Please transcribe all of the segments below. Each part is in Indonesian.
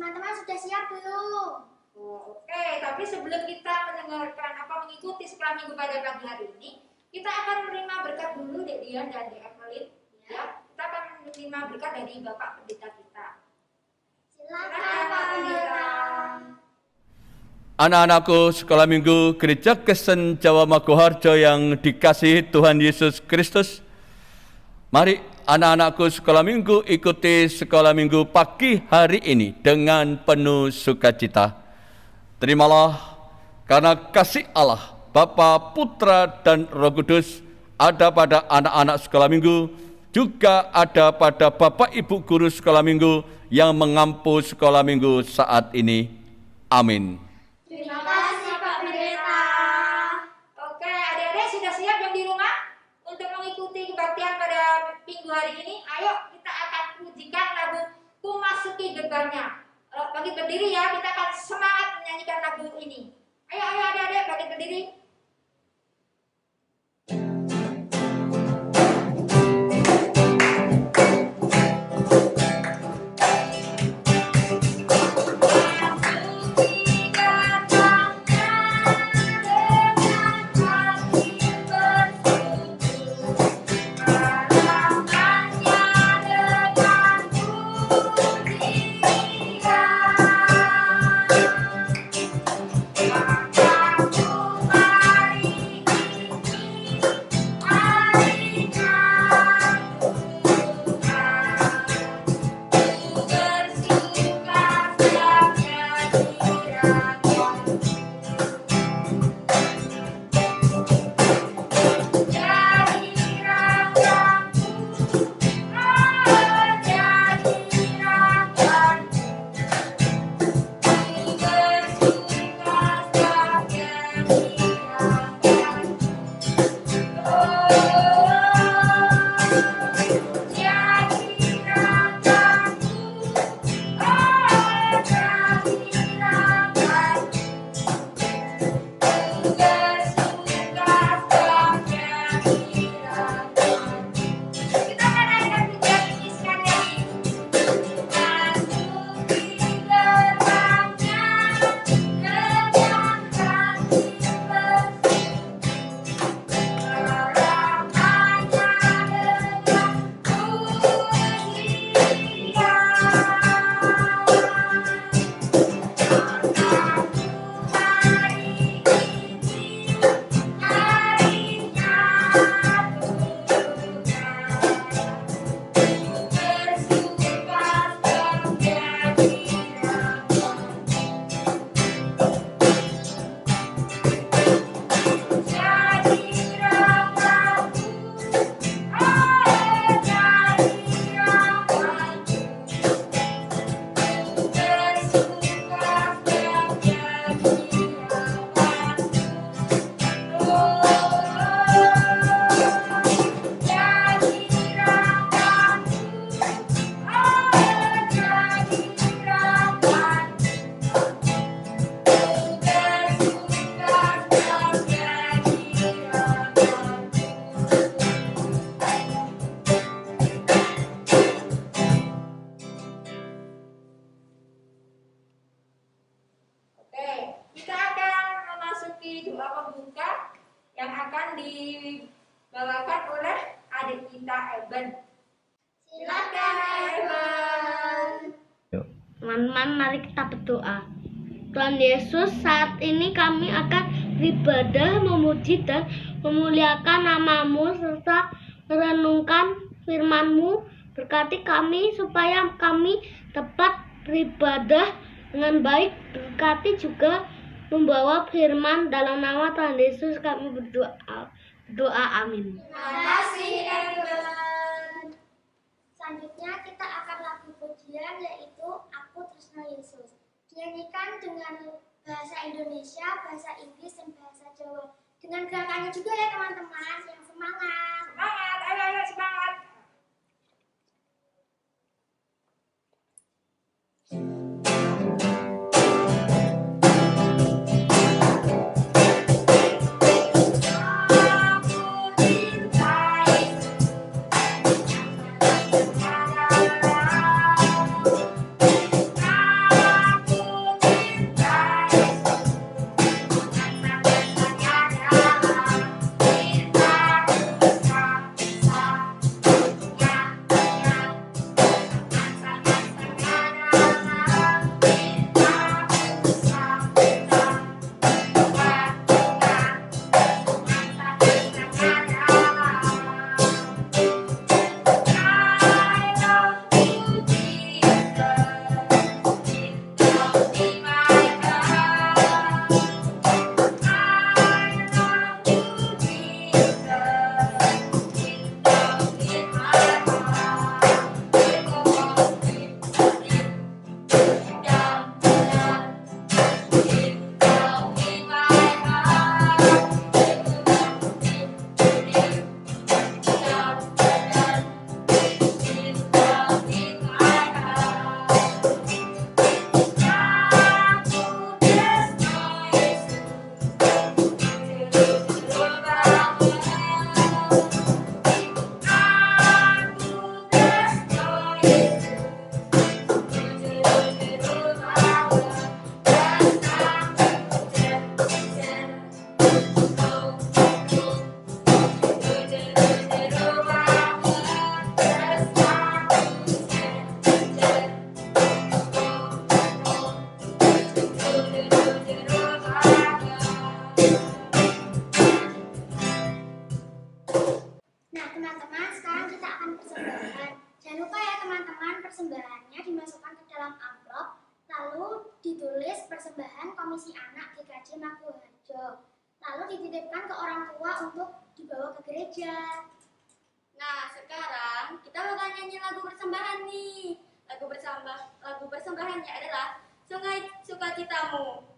Teman-teman sudah siap belum? Oke, tapi sebelum kita mengikuti sekolah minggu pada pagi hari ini, kita akan menerima berkat dulu Dek Dian dan Dek Evelyn. Ya, kita akan menerima berkat dari Bapak Pendeta kita. Silakan Pak Pendeta. Anak-anakku sekolah minggu Gereja Kristen Jawa Maguharjo yang dikasihi Tuhan Yesus Kristus, mari anak-anakku sekolah minggu ikuti sekolah minggu pagi hari ini dengan penuh sukacita. Terimalah karena kasih Allah, Bapa, Putra, dan Roh Kudus ada pada anak-anak sekolah minggu, juga ada pada Bapak Ibu Guru sekolah minggu yang mengampu sekolah minggu saat ini. Amin. Terima kasih Pak Pendeta. Oke, adik-adik sudah siap yang di rumah untuk mengikuti kebaktian pada minggu hari ini? Ayo kita akan pujikan lagu Ku Masuki Gerbangnya. Bagi berdiri ya, kita akan semangat menyanyikan lagu ini. Ayo adik-adik bagi berdiri. Yang akan dibawakan oleh adik kita Eben. Silakan Eben. Teman-teman, mari kita berdoa. Tuhan Yesus, saat ini kami akan beribadah, memuji dan memuliakan nama-Mu serta merenungkan firman-Mu. Berkati kami supaya kami dapat beribadah dengan baik. Berkati juga membawa firman. Dalam nama Tuhan Yesus kami berdoa, amin. Terima kasih Eben. Selanjutnya kita akan lagu pujian yaitu Aku Tresno Yesus. Dinyanyikan dengan bahasa Indonesia, bahasa Inggris, dan bahasa Jawa. Dengan gerakannya juga ya teman-teman, yang semangat. Semangat, ayo semangat. teman-teman, sekarang kita akan persembahan. Jangan lupa ya teman-teman, persembahannya dimasukkan ke dalam amplop, lalu ditulis persembahan Komisi Anak GKJ Makoharjo. Lalu dititipkan ke orang tua untuk dibawa ke gereja. Nah, sekarang kita bakal nyanyi lagu persembahan nih. Lagu persembahannya adalah Sungai Sukacitamu.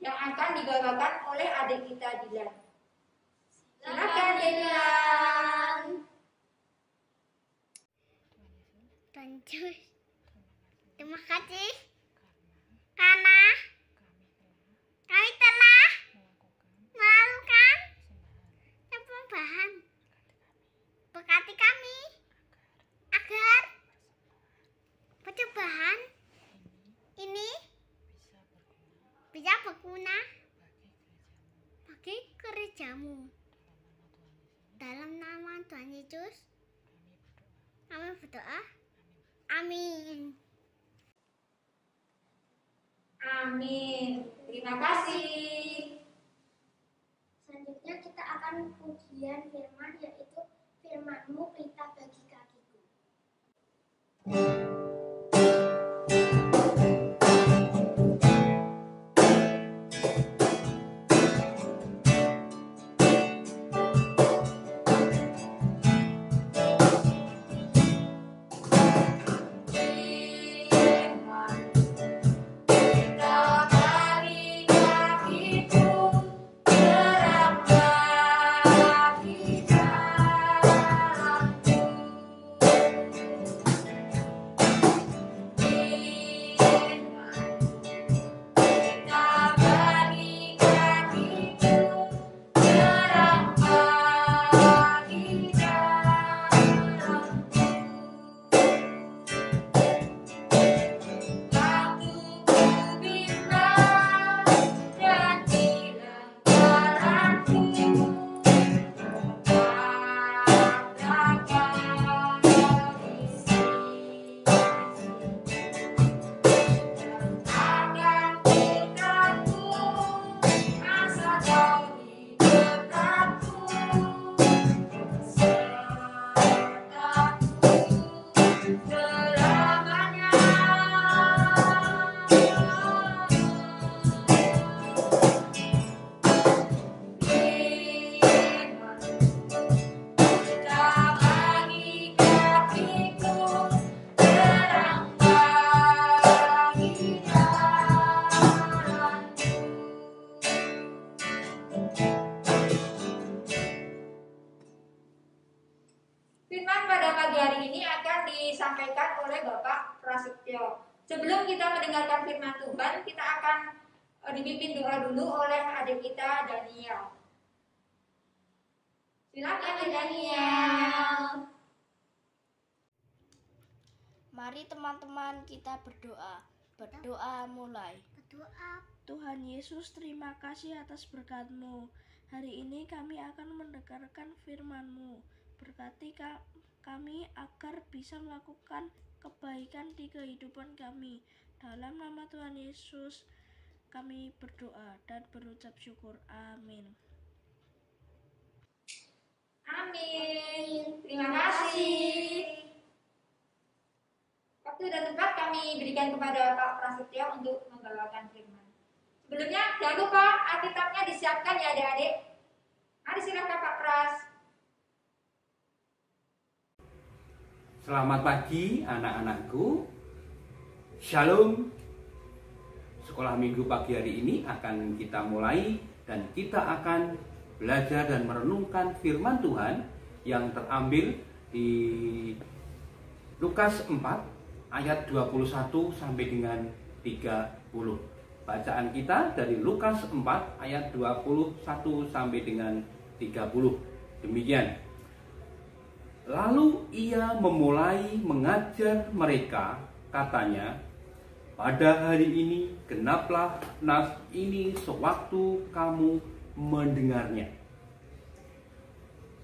Yang akan dibawakan oleh adik kita Dilan. Silakan Dilan. Lanjut. Terima kasih karena kami telah melakukan persembahan. Berkati kami agar persembahan ini bisa berguna bagi gerejamu. Dalam nama Tuhan Yesus kami berdoa. Amin. Amin. Terima kasih. Selanjutnya kita akan pujian firman, yaitu firman-Mu pelita bagi kakiku. Terang bagi jalan Firman pada pagi hari ini akan disampaikan oleh Bapak Prasetyo. Sebelum kita mendengarkan firman Tuhan, kita akan dipimpin doa dulu oleh adik kita Daniel. Silakan Daniel. Mari teman-teman kita berdoa. Berdoa mulai. Berdoa. Tuhan Yesus, terima kasih atas berkat-Mu. Hari ini kami akan mendengarkan firman-Mu. Berkati kami agar bisa melakukan kebaikan di kehidupan kami. Dalam nama Tuhan Yesus kami berdoa dan berucap syukur. Amin. Amin. Terima kasih. Waktu dan tempat kami berikan kepada Pak Prasetyo untuk membawakan firman. Sebelumnya jangan lupa Alkitabnya disiapkan ya adik-adik. Mari silakan Pak Pras. Selamat pagi anak-anakku. Shalom. Sekolah minggu pagi hari ini akan kita mulai dan kita akan belajar dan merenungkan firman Tuhan yang terambil di Lukas 4 ayat 21 sampai dengan 30. Bacaan kita dari Lukas 4 ayat 21 sampai dengan 30. Demikian. Lalu ia memulai mengajar mereka, katanya, pada hari ini genaplah nas ini sewaktu kamu mendengarnya.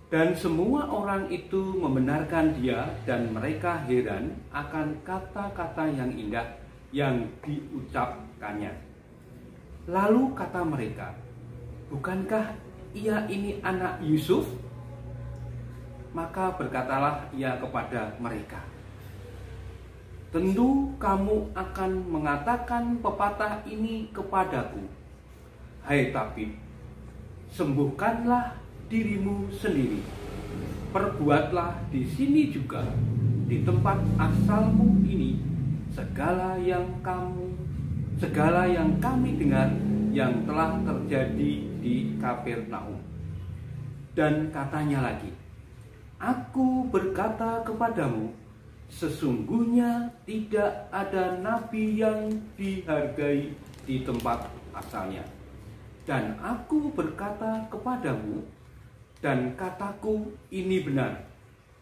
Dan semua orang itu membenarkan dia dan mereka heran akan kata-kata yang indah yang diucapkannya. Lalu kata mereka, bukankah ia ini anak Yusuf? Maka berkatalah ia kepada mereka, tentu kamu akan mengatakan pepatah ini kepadaku, hai tabib, sembuhkanlah dirimu sendiri. Perbuatlah di sini juga, di tempat asalmu ini, segala yang kami dengar yang telah terjadi di Kapernaum. Dan katanya lagi, aku berkata kepadamu, sesungguhnya tidak ada nabi yang dihargai di tempat asalnya. Dan aku berkata kepadamu, dan kataku ini benar,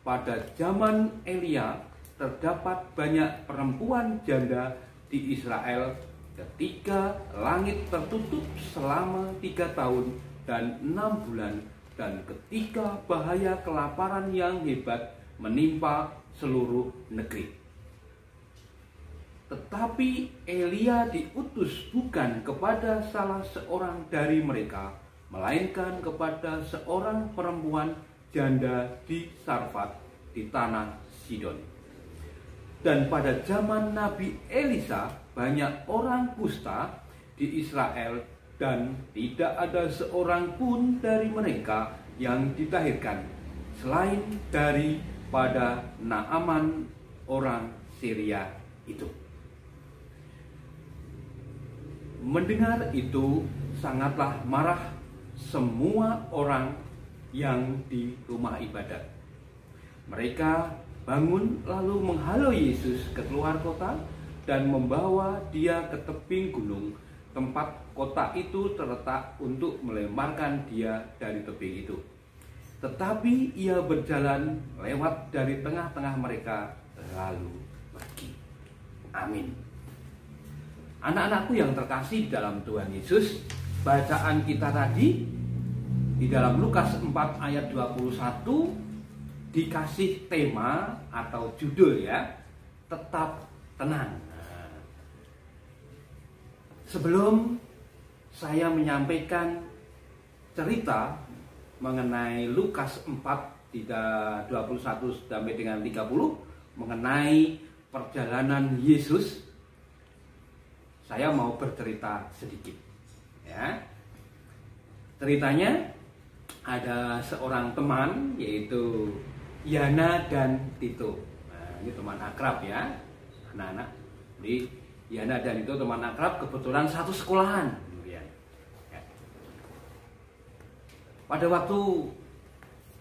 pada zaman Elia terdapat banyak perempuan janda di Israel ketika langit tertutup selama 3 tahun dan 6 bulan, dan ketika bahaya kelaparan yang hebat menimpa seluruh negeri. Tetapi Elia diutus bukan kepada salah seorang dari mereka, melainkan kepada seorang perempuan janda di Sarfat di tanah Sidon. Dan pada zaman Nabi Elisa banyak orang kusta di Israel, dan tidak ada seorang pun dari mereka yang ditahirkan selain daripada Naaman orang Syria itu. Mendengar itu sangatlah marah semua orang yang di rumah ibadat. Mereka bangun lalu menghalau Yesus ke keluar kota dan membawa dia ke tebing gunung, tempat kota itu terletak, untuk melemparkan dia dari tebing itu. Tetapi ia berjalan lewat dari tengah-tengah mereka lalu pergi. Amin. Anak-anakku yang terkasih di dalam Tuhan Yesus, bacaan kita tadi di dalam Lukas 4 ayat 21 dikasih tema atau judul ya, tetap tenang. Sebelum saya menyampaikan cerita mengenai Lukas 4 21 sampai dengan 30 mengenai perjalanan Yesus, saya mau bercerita sedikit ya. Ceritanya ada seorang teman, yaitu Yana dan Tito. Nah, ini teman akrab ya, anak-anak. Jadi Yana dan Tito teman akrab, kebetulan satu sekolahan. Ya. Pada waktu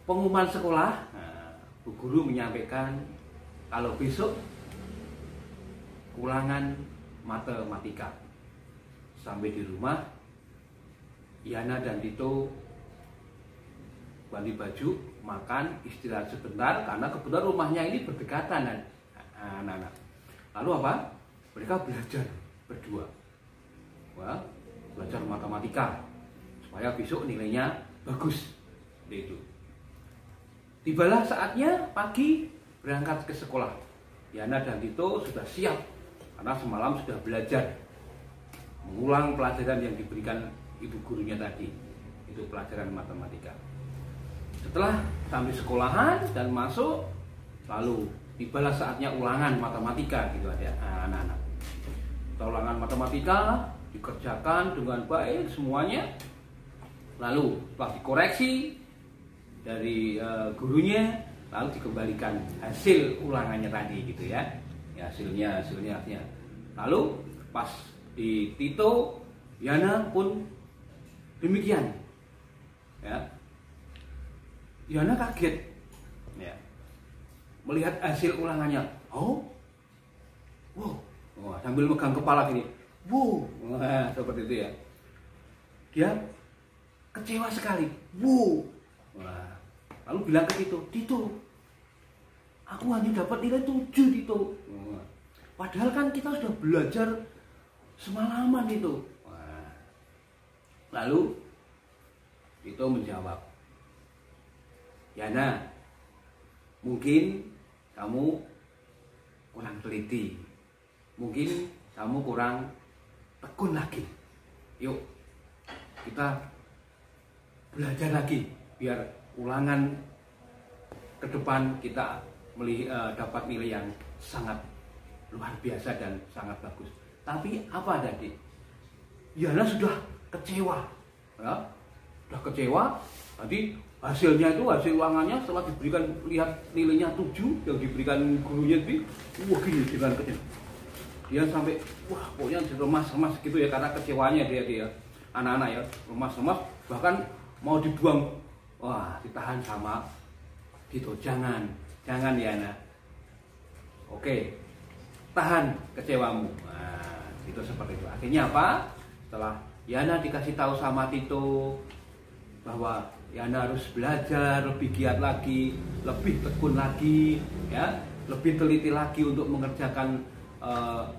pengumuman sekolah, Bu guru menyampaikan kalau besok ulangan matematika. Sampai di rumah, Yana dan Tito ganti baju, makan, istirahat sebentar karena kebetulan rumahnya ini berdekatan anak-anak. Lalu apa? Mereka belajar berdua. Wah, belajar matematika supaya besok nilainya bagus. Itu. Tibalah saatnya pagi berangkat ke sekolah. Yana dan Tito sudah siap karena semalam sudah belajar mengulang pelajaran yang diberikan ibu gurunya tadi. Itu pelajaran matematika. Setelah sampai sekolahan dan masuk, lalu tibalah saatnya ulangan matematika gitu ada anak-anak. Ulangan matematika dikerjakan dengan baik semuanya. Lalu setelah dikoreksi dari gurunya, lalu dikembalikan hasil ulangannya tadi gitu ya. Ya hasilnya. Lalu pas di Tito, Yana pun demikian. Ya. Yana kaget. Ya. Melihat hasil ulangannya. Oh. Wow. Wah, sambil megang kepala gini. Wow. Wah, seperti itu ya. Dia kecewa sekali. Wow. Wah. Lalu bilang ke Tito, aku hanya dapat nilai 7 Tito. Wah. Padahal kan kita sudah belajar semalaman itu. Wah. Lalu Tito menjawab, Yana, mungkin kamu kurang teliti, mungkin kamu kurang tekun lagi. Yuk kita belajar lagi biar ulangan ke depan kita dapat nilai yang sangat luar biasa dan sangat bagus. Tapi apa tadi? Yana sudah kecewa, ya? Sudah kecewa. Tadi hasilnya itu hasil ulangannya setelah diberikan lihat nilainya 7 yang diberikan gurunya itu, wah gini dengan kecil. Dia sampai wah pokoknya remas-remas gitu ya karena kecewanya dia anak-anak ya remas-remas bahkan mau dibuang. Wah ditahan sama Tito, jangan Yana. Oke, tahan kecewamu. Nah, itu seperti itu. Akhirnya apa? Setelah Yana dikasih tahu sama Tito bahwa Yana harus belajar lebih giat lagi, lebih tekun lagi, ya, lebih teliti lagi untuk mengerjakan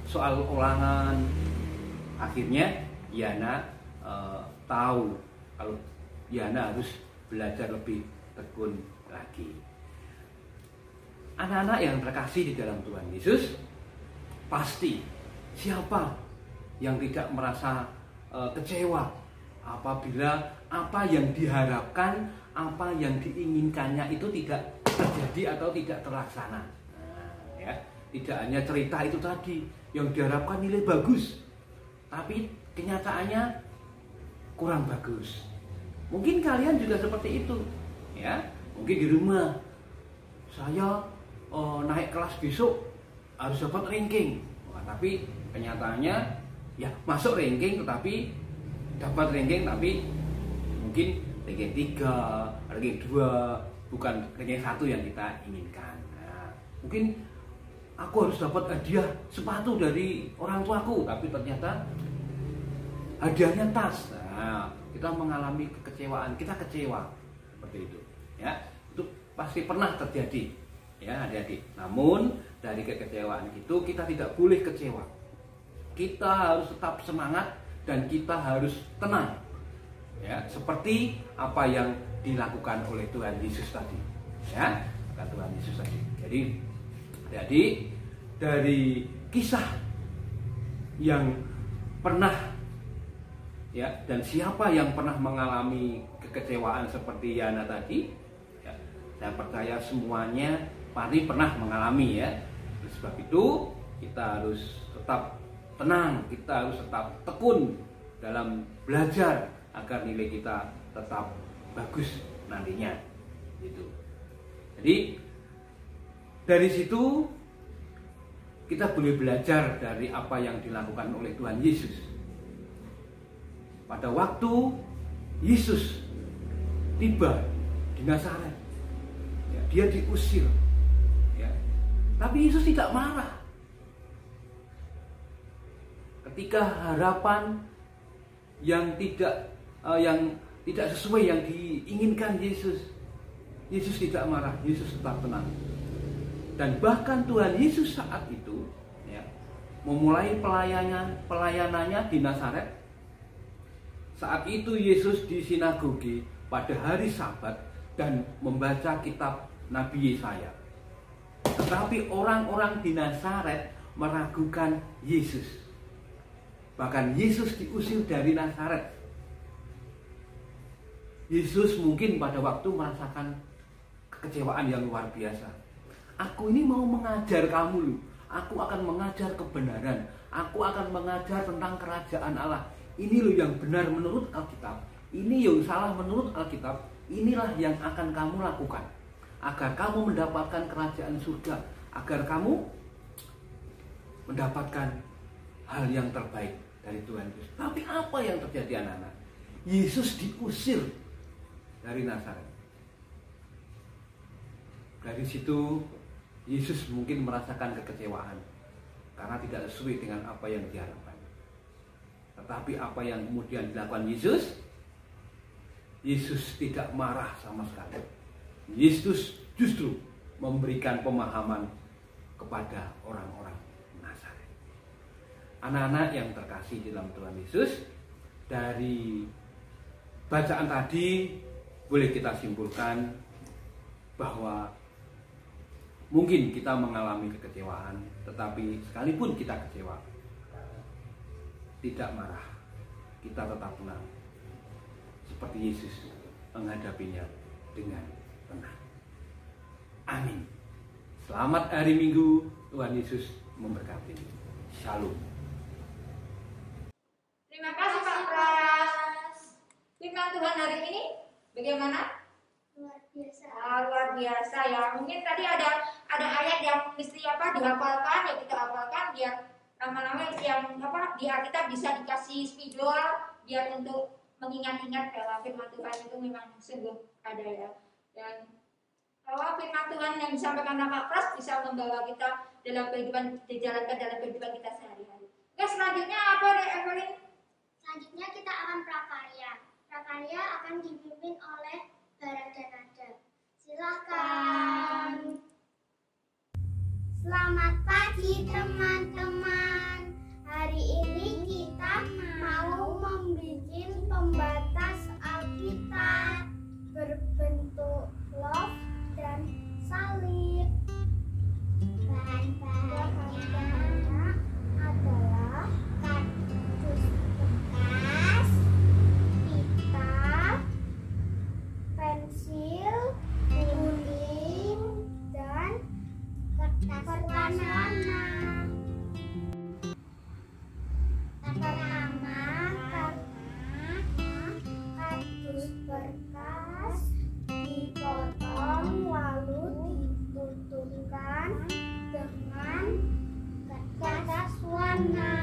soal ulangan. Akhirnya Yana tahu kalau Yana harus belajar lebih tekun lagi. Anak-anak yang terkasih di dalam Tuhan Yesus, pasti siapa yang tidak merasa kecewa apabila apa yang diharapkan, apa yang diinginkannya itu tidak terjadi atau tidak terlaksana. Nah, ya, tidak hanya cerita itu tadi yang diharapkan nilai bagus, tapi kenyataannya kurang bagus. Mungkin kalian juga seperti itu, ya. Mungkin di rumah saya naik kelas besok harus dapat ranking. Wah, tapi kenyataannya ya masuk ranking tetapi dapat ranking tapi mungkin ranking 3, ranking 2, bukan ranking 1 yang kita inginkan. Nah, mungkin aku harus dapat hadiah sepatu dari orang tuaku tapi ternyata hadiahnya tas. Nah, kita mengalami kekecewaan, kita kecewa seperti itu. Ya, itu pasti pernah terjadi. Ya, adik-adik. Namun dari kekecewaan itu kita tidak boleh kecewa. Kita harus tetap semangat dan kita harus tenang. Ya, seperti apa yang dilakukan oleh Tuhan Yesus tadi. Ya, Tuhan Yesus tadi. Jadi dari kisah yang pernah ya dan siapa yang pernah mengalami kekecewaan seperti Yana tadi, ya, saya percaya semuanya pasti pernah mengalami ya. Oleh sebab itu kita harus tetap tenang, kita harus tetap tekun dalam belajar agar nilai kita tetap bagus nantinya. Gitu. Jadi dari situ kita boleh belajar dari apa yang dilakukan oleh Tuhan Yesus. Pada waktu Yesus tiba di Nazaret, ya, dia diusir. Ya. Tapi Yesus tidak marah. Ketika harapan yang tidak sesuai yang diinginkan Yesus, Yesus tidak marah, Yesus tetap tenang. Dan bahkan Tuhan Yesus saat itu ya, memulai pelayanannya di Nazaret. Saat itu Yesus di sinagoge pada hari Sabat dan membaca kitab Nabi Yesaya. Tetapi orang-orang di Nazaret meragukan Yesus. Bahkan Yesus diusir dari Nazaret. Yesus mungkin pada waktu merasakan kekecewaan yang luar biasa. Aku ini mau mengajar kamu loh. Aku akan mengajar kebenaran. Aku akan mengajar tentang kerajaan Allah. Ini loh yang benar menurut Alkitab. Ini yang salah menurut Alkitab. Inilah yang akan kamu lakukan agar kamu mendapatkan kerajaan surga, agar kamu mendapatkan hal yang terbaik dari Tuhan Yesus. Tapi apa yang terjadi anak-anak? Yesus diusir dari Nazaret. Dari situ Yesus mungkin merasakan kekecewaan karena tidak sesuai dengan apa yang diharapkan. Tetapi apa yang kemudian dilakukan Yesus? Yesus tidak marah sama sekali. Yesus justru memberikan pemahaman kepada orang-orang Nazaret. Anak-anak yang terkasih di dalam Tuhan Yesus, dari bacaan tadi boleh kita simpulkan bahwa mungkin kita mengalami kekecewaan, tetapi sekalipun kita kecewa, tidak marah, kita tetap tenang. Seperti Yesus menghadapinya dengan tenang. Amin. Selamat hari Minggu, Tuhan Yesus memberkati. Shalom. Terima kasih Pak Pras. Firman Tuhan hari ini bagaimana? Luar biasa. Luar biasa ya. Mungkin tadi ada ayat yang mesti dihafalkan, ya kita hafalkan biar lama-lama yang di Alkitab bisa dikasih spidol biar untuk mengingat-ingat bahwa firman Tuhan itu memang sungguh ada ya. Dan bahwa firman Tuhan yang disampaikan Pak Pras bisa membawa kita dalam kehidupan, dijalankan dalam kehidupan kita sehari-hari. Oke, selanjutnya apa Evelyn? Selanjutnya kita akan prakarya. Prakarya akan dipimpin oleh Baradanada. Silakan. Selamat pagi teman-teman. Hari ini kita mau membuat pembatas Alkitab berbentuk love dan salib. Bahan-bahannya adalah kardus bekas, pita, pensil, kuning, dan kertas warna. Pertama, kardus bekas dipotong lalu ditutupkan dengan kertas warna.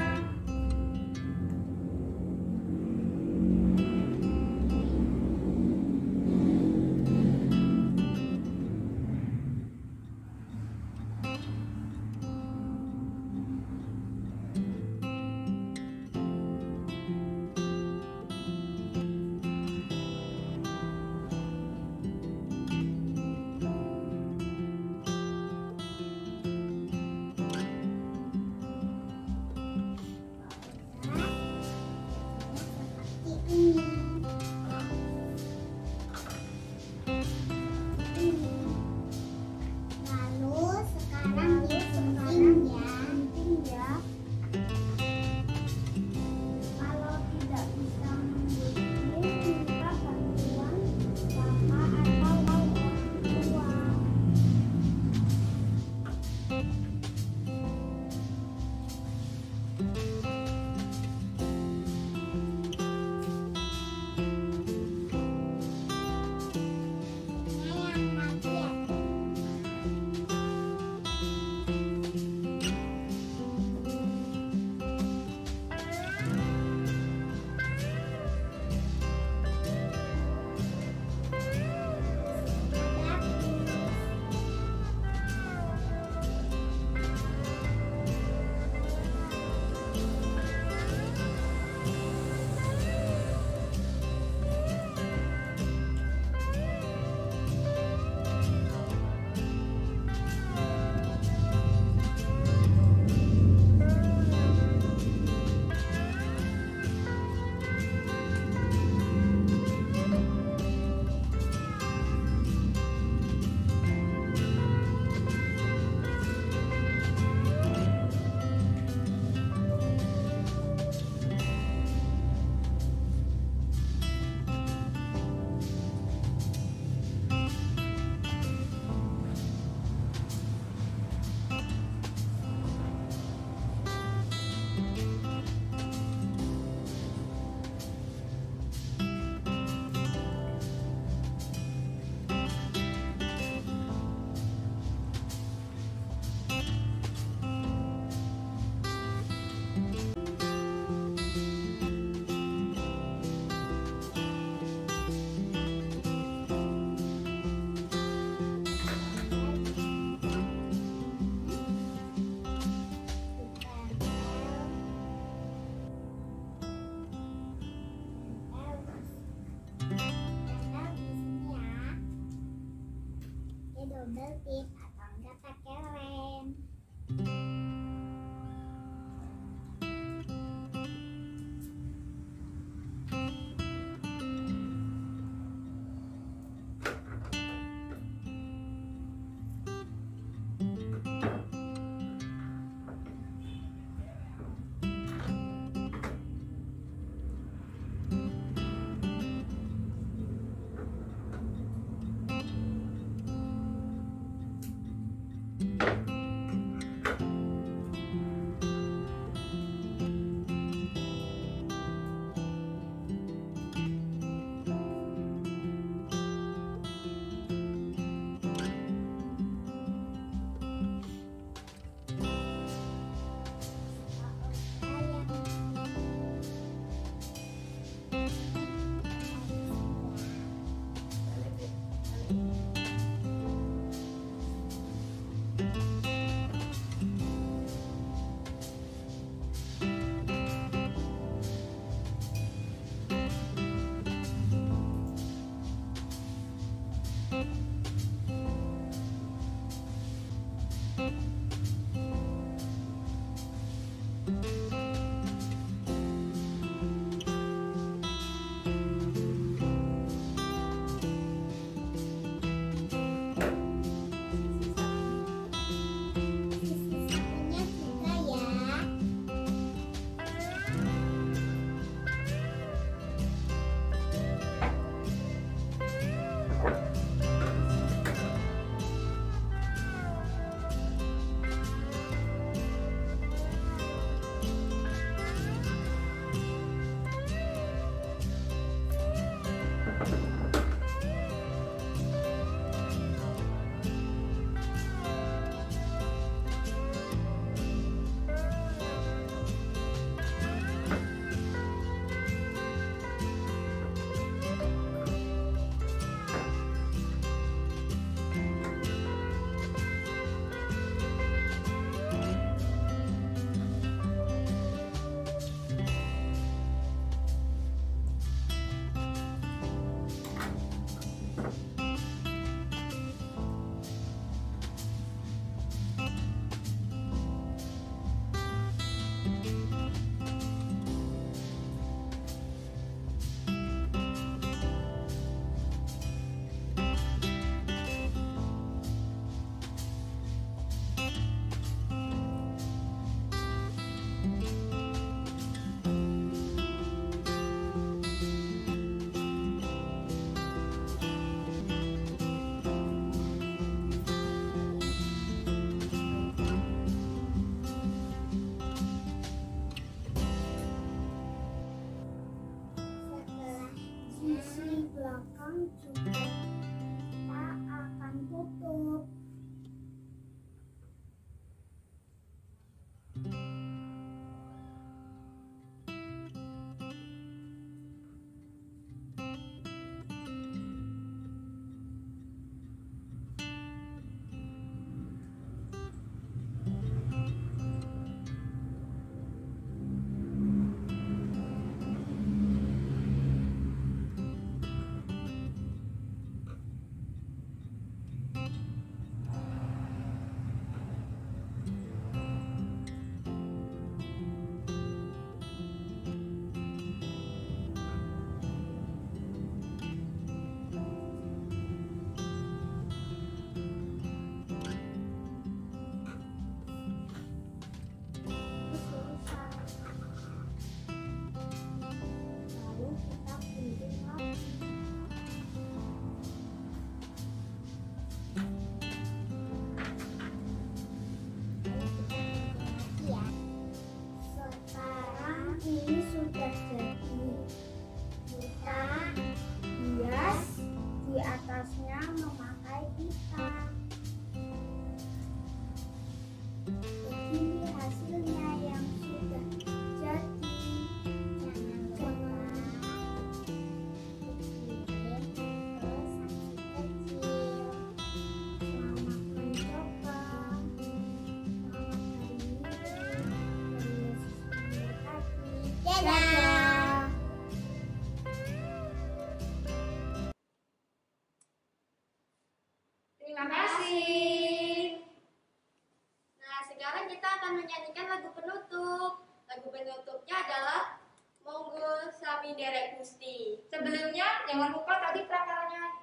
akan menyanyikan lagu penutup. Lagu penutupnya adalah Monggo Sami Derek Gusti. Sebelumnya jangan lupa tadi prakarya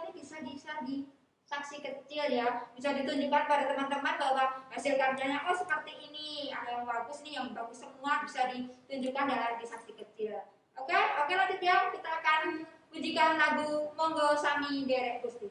ini bisa di saksi kecil ya, bisa ditunjukkan pada teman-teman bahwa hasil karyanya oh seperti ini, ada yang bagus nih, yang bagus semua bisa ditunjukkan dalam di saksi kecil. Oke, lanjut ya, kita akan pujikan lagu Monggo Sami Derek Gusti.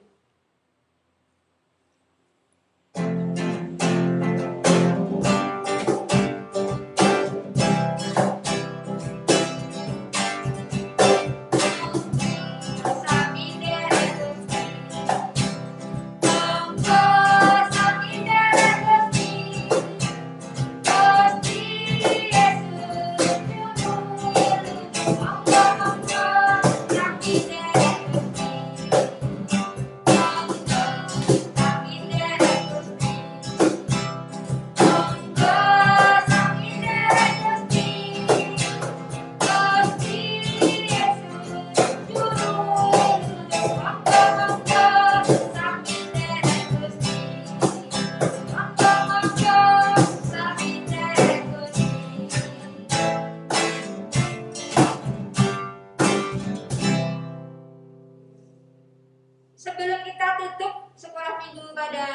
Sebelum kita tutup sekolah minggu pada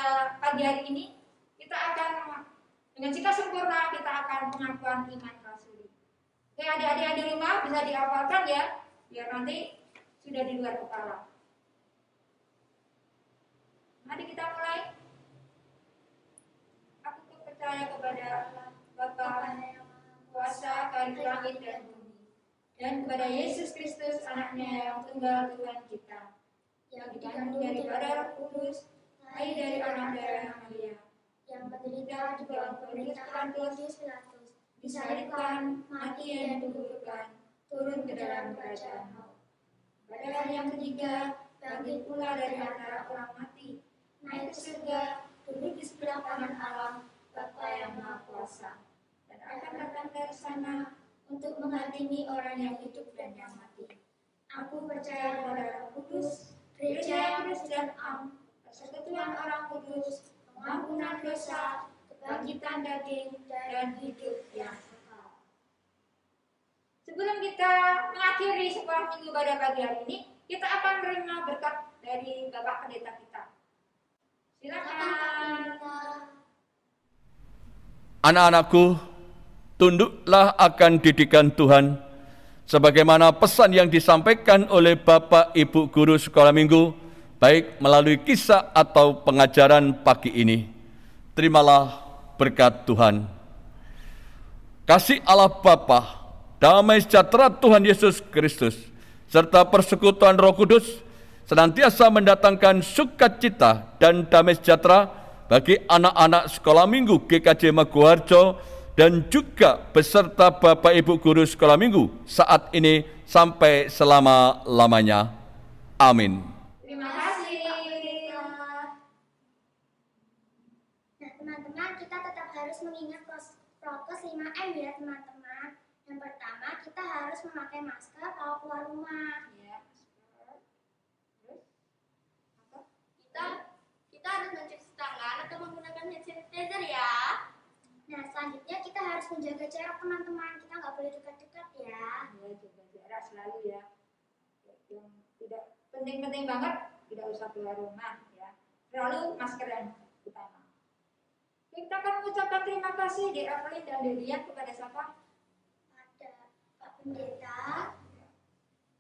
pagi hari ini, kita akan dengan cita sempurna kita akan pengakuan iman rasuli. Oke, adik-adik yang di rumah bisa dihafalkan ya, biar nanti sudah di luar kepala. Mari kita mulai. Aku percaya kepada Allah, Bapa yang Maha Kuasa, Kali langit dan bumi, dan kepada Yesus Kristus, Anaknya yang tunggal Tuhan kita, yang dikandung daripada Roh Kudus, lahir dari anak darah Maria, yang menderita di bawah pemerintahan Pontius Pilatus, disalibkan, mati dan dikuburkan, turun ke dalam kerajaan maut. Pada hari yang ketiga, bangkit pula dari antara orang mati, naik ke surga, duduk di sebelah kanan Allah, Bapa yang Maha Kuasa, dan akan datang dari sana untuk menghakimi orang yang hidup dan yang mati. Aku percaya kepada Roh Kudus, Gereja yang kudus dan am, persekutuan orang kudus, pengampunan dosa, kebangkitan daging, dan hidup yang kekal. Sebelum kita mengakhiri sekolah minggu pada pagi hari ini, kita akan menerima berkat dari Bapak Pendeta kita. Silakan. Anak-anakku, tunduklah akan didikan Tuhan, sebagaimana pesan yang disampaikan oleh Bapak Ibu Guru Sekolah Minggu, baik melalui kisah atau pengajaran pagi ini. Terimalah berkat Tuhan. Kasih Allah Bapa, damai sejahtera Tuhan Yesus Kristus, serta persekutuan Roh Kudus senantiasa mendatangkan sukacita dan damai sejahtera bagi anak-anak Sekolah Minggu GKJ Maguwarjo dan juga beserta Bapak Ibu Guru Sekolah Minggu saat ini sampai selama-lamanya. Amin. Terima kasih. Nah, teman-teman, kita tetap harus mengingat prokes 5M ya, teman-teman. Yang pertama, kita harus memakai masker kalau keluar rumah. Kita harus mencuci tangan atau menggunakan hand sanitizer ya. Nah, selanjutnya kita harus menjaga jarak, teman-teman. Kita nggak boleh dekat-dekat ya. Ya, jaga jarak selalu ya. Yang tidak penting-penting banget, tidak usah keluar rumah ya. Selalu masker yang utama. Kita akan mengucapkan terima kasih di Evelyn dan Delian kepada siapa? Ada Pak Pendeta,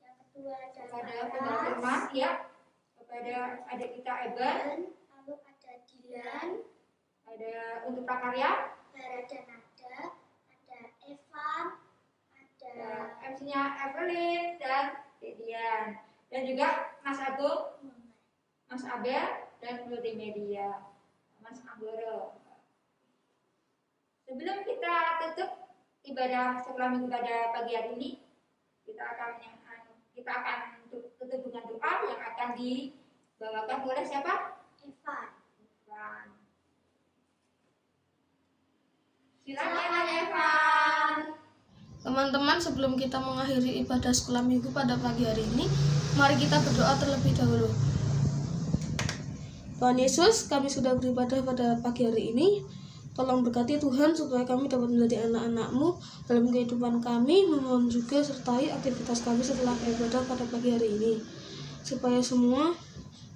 yang kedua Kepada ada Pendeta Firman ya. Kepada adik kita Eben, lalu ada Dilan, ada untuk prakarya, Bara dan Nada, ada Evan, ada MC-nya Evelyn dan Dian, dan juga Mas Agung, Mas Abel, dan multimedia Mas Anggoro. Sebelum kita tutup ibadah sekolah minggu pada pagi hari ini, kita akan tutup dengan doa yang akan dibawakan oleh siapa? Evan. Silakan Evan. Teman-teman, sebelum kita mengakhiri ibadah sekolah minggu pada pagi hari ini, mari kita berdoa terlebih dahulu. Tuhan Yesus, kami sudah beribadah pada pagi hari ini. Tolong berkati Tuhan supaya kami dapat menjadi anak-anak-Mu dalam kehidupan kami, memohon juga sertai aktivitas kami setelah ibadah pada pagi hari ini. Supaya semua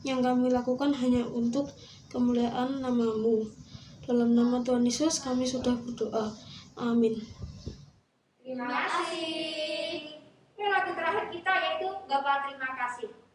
yang kami lakukan hanya untuk kemuliaan nama-Mu. Dalam nama Tuhan Yesus kami sudah berdoa. Amin. Terima kasih. Ini lagu terakhir kita yaitu Bapa terima kasih.